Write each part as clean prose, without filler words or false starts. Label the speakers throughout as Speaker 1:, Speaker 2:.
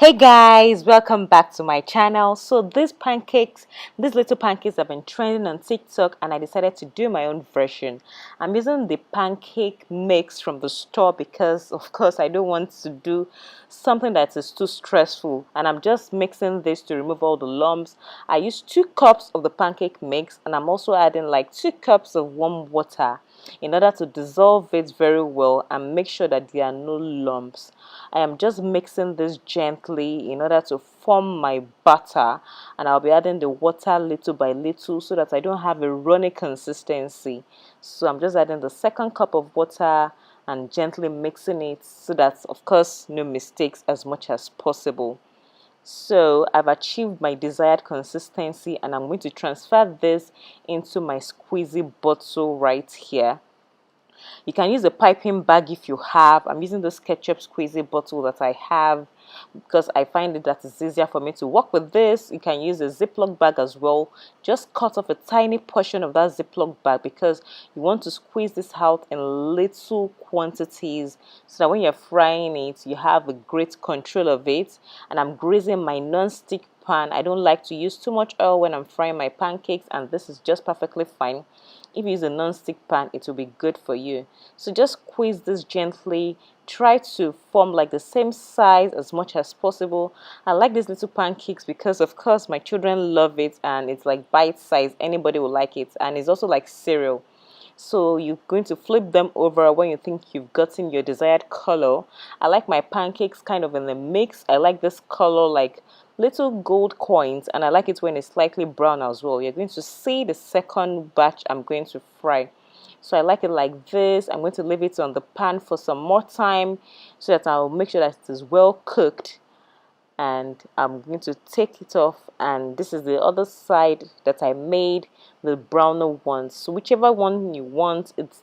Speaker 1: Hey guys, welcome back to my channel. So these little pancakes have been trending on TikTok and I decided to do my own version. I'm using the pancake mix from the store because of course I don't want to do something that is too stressful, and I'm just mixing this to remove all the lumps. I use 2 cups of the pancake mix and I'm also adding like 2 cups of warm water in order to dissolve it very well and make sure that there are no lumps. I am just mixing this gently in order to form my batter, and I'll be adding the water little by little so that I don't have a runny consistency. So I'm just adding the 2nd cup of water and gently mixing it so that of course no mistakes as much as possible. So I've achieved my desired consistency and I'm going to transfer this into my squeezy bottle right here. You can use a piping bag if you have. I'm using this ketchup squeezy bottle that I have because I find it that it's easier for me to work with this. You can use a Ziploc bag as well. Just cut off a tiny portion of that Ziploc bag because you want to squeeze this out in little quantities so that when you're frying it, you have a great control of it. And I'm greasing my non-stick pan. I don't like to use too much oil when I'm frying my pancakes, and this is just perfectly fine. If you use a non-stick pan, it will be good for you. So just squeeze this gently. Try to form like the same size as much as possible. I like these little pancakes because of course my children love it and it's like bite size. Anybody will like it, and it's also like cereal. So you're going to flip them over when you think you've gotten your desired color. I like my pancakes kind of in the mix. I like this color like little gold coins, and I like it when it's slightly brown as well. You're going to see the second batch I'm going to fry. So I like it like this. I'm going to leave it on the pan for some more time so that I'll make sure that it is well cooked, and I'm going to take it off. And this is the other side that I made, the browner one. So whichever one you want, it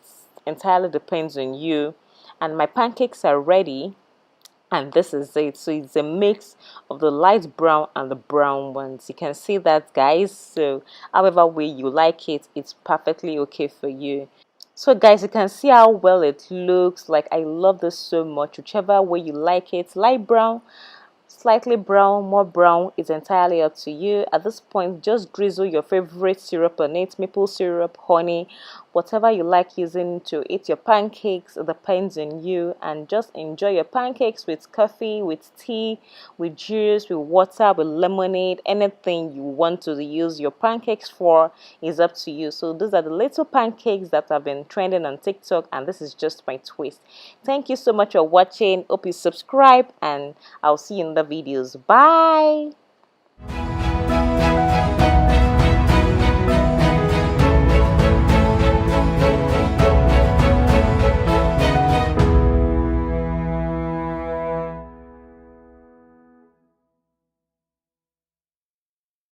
Speaker 1: entirely depends on you. And my pancakes are ready, and this is it. So it's a mix of the light brown and the brown ones. You can see that, guys. So however way you like it, it's perfectly okay for you. So guys, you can see how well it looks. Like, I love this so much. Whichever way you like it, light brown, slightly brown, more brown, is entirely up to you. At this point, just drizzle your favorite syrup on it, maple syrup, honey, whatever you like using to eat your pancakes. It depends on you, and just enjoy your pancakes with coffee, with tea, with juice, with water, with lemonade. Anything you want to use your pancakes for is up to you. So these are the little pancakes that have been trending on TikTok, and this is just my twist. Thank you so much for watching. Hope you subscribe, and I'll see you in the videos. Bye.